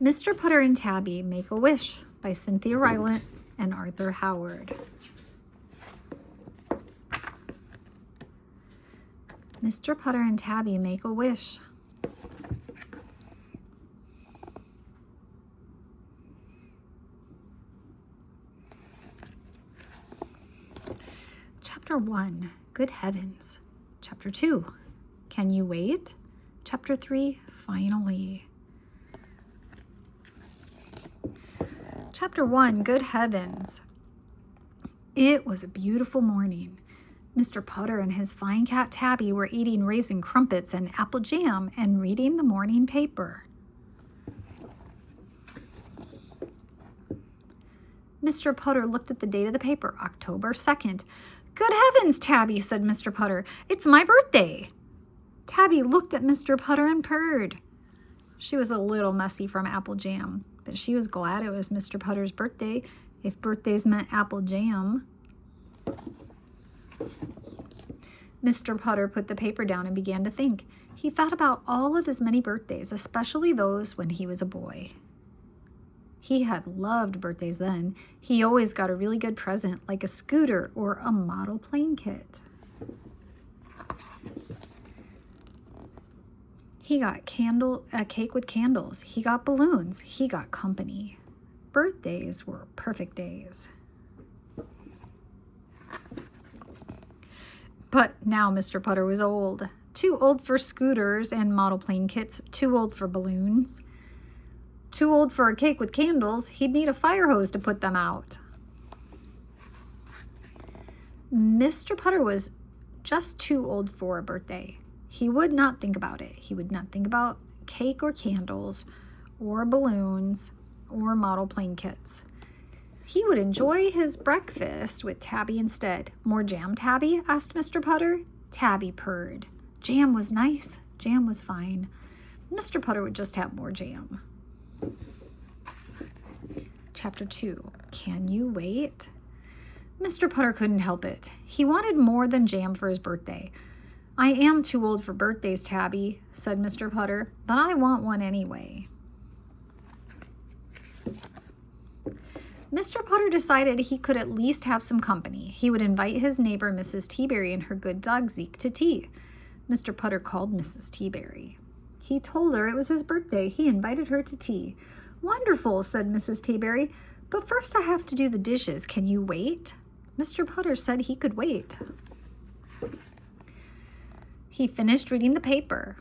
Mr. Putter and Tabby Make a Wish by Cynthia Rylant and Arthur Howard. Mr. Putter and Tabby make a wish. Chapter 1, Good Heavens. Chapter 2, Can You Wait? Chapter 3, Finally. Chapter 1, Good Heavens. It was a beautiful morning. Mr. Putter and his fine cat Tabby were eating raisin crumpets and apple jam and reading the morning paper. Mr. Putter looked at the date of the paper, October 2nd. Good heavens, Tabby, said Mr. Putter. It's my birthday. Tabby looked at Mr. Putter and purred. She was a little messy from apple jam, but she was glad it was Mr. Putter's birthday, if birthdays meant apple jam. Mr. Putter put the paper down and began to think. He thought about all of his many birthdays, especially those when he was a boy. He had loved birthdays then. He always got a really good present, like a scooter or a model plane kit. He got a cake with candles. He got balloons. He got company. Birthdays were perfect days. But now Mr. Putter was old. Too old for scooters and model plane kits. Too old for balloons. Too old for a cake with candles. He'd need a fire hose to put them out. Mr. Putter was just too old for a birthday. He would not think about it. He would not think about cake or candles or balloons or model plane kits. He would enjoy his breakfast with Tabby instead. More jam, Tabby? Asked Mr. Putter. Tabby purred. Jam was nice. Jam was fine. Mr. Putter would just have more jam. Chapter 2, Can You Wait? Mr. Putter couldn't help it. He wanted more than jam for his birthday. I am too old for birthdays, Tabby, said Mr. Putter, but I want one anyway. Mr. Putter decided he could at least have some company. He would invite his neighbor, Mrs. Teaberry, and her good dog, Zeke, to tea. Mr. Putter called Mrs. Teaberry. He told her it was his birthday. He invited her to tea. Wonderful, said Mrs. Teaberry, but first I have to do the dishes. Can you wait? Mr. Putter said he could wait. He finished reading the paper.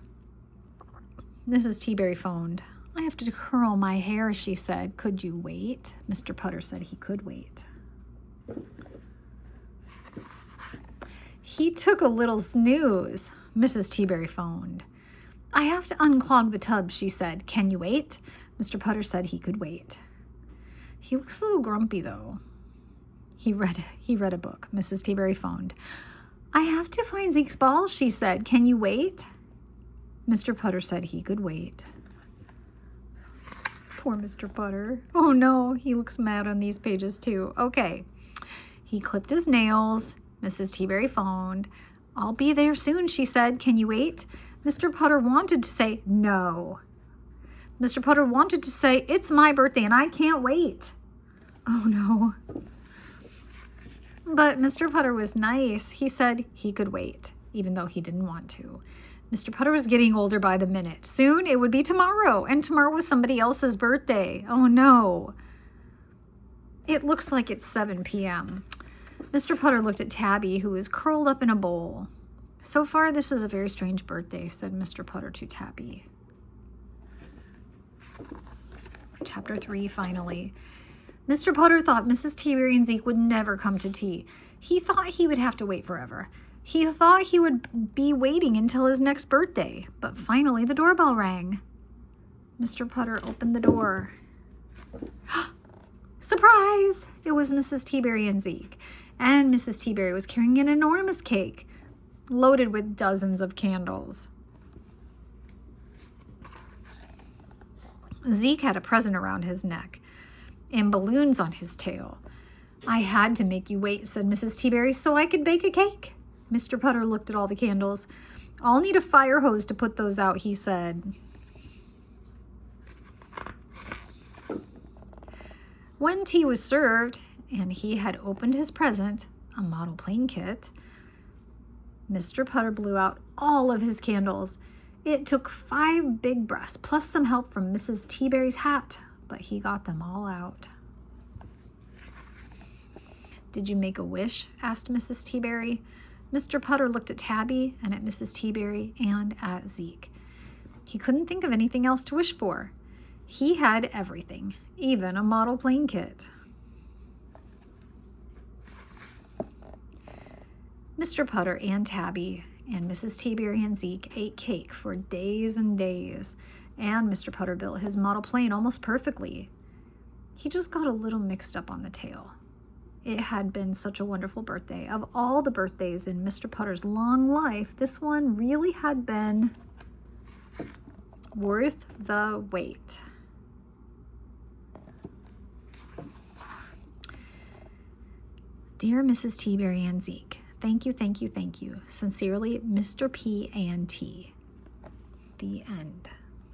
Mrs. Teaberry phoned. I have to curl my hair, she said. Could you wait? Mr. Putter said he could wait. He took a little snooze. Mrs. Teaberry phoned. I have to unclog the tub, she said. Can you wait? Mr. Putter said he could wait. He looks a little grumpy, though. He read a book. Mrs. Teaberry phoned. I have to find Zeke's ball, she said. Can you wait? Mr. Putter said he could wait. Poor Mr. Putter. Oh no, he looks mad on these pages too. Okay. He clipped his nails. Mrs. Teaberry phoned. I'll be there soon, she said. Can you wait? Mr. Putter wanted to say no. Mr. Putter wanted to say, it's my birthday and I can't wait. Oh no. But Mr. Putter was nice. He said he could wait, even though he didn't want to. Mr. Putter was getting older by the minute. Soon it would be tomorrow, and tomorrow was somebody else's birthday. Oh no. It looks like it's 7 p.m. Mr. Putter looked at Tabby, who was curled up in a bowl. So far, this is a very strange birthday, said Mr. Putter to Tabby. Chapter 3, Finally. Mr. Putter thought Mrs. Teaberry and Zeke would never come to tea. He thought he would have to wait forever. He thought he would be waiting until his next birthday, but finally the doorbell rang. Mr. Putter opened the door. Surprise! It was Mrs. Teaberry and Zeke, and Mrs. Teaberry was carrying an enormous cake, loaded with dozens of candles. Zeke had a present around his neck and balloons on his tail. I had to make you wait, said Mrs. Teaberry, so I could bake a cake. Mr. Putter looked at all the candles. I'll need a fire hose to put those out, he said. When tea was served and he had opened his present, a model plane kit, Mr. Putter blew out all of his candles. It took 5 big breaths, plus some help from Mrs. Teaberry's hat, but he got them all out. "Did you make a wish?" asked Mrs. Teaberry. Mr. Putter looked at Tabby and at Mrs. Teaberry and at Zeke. He couldn't think of anything else to wish for. He had everything, even a model plane kit. Mr. Putter and Tabby and Mrs. Teaberry and Zeke ate cake for days and days, and Mr. Putter built his model plane almost perfectly. He just got a little mixed up on the tail. It had been such a wonderful birthday. Of all the birthdays in Mr. Putter's long life, this one really had been worth the wait. Dear Mrs. Teaberry and Zeke, thank you, thank you, thank you. Sincerely, Mr. P and T. The end.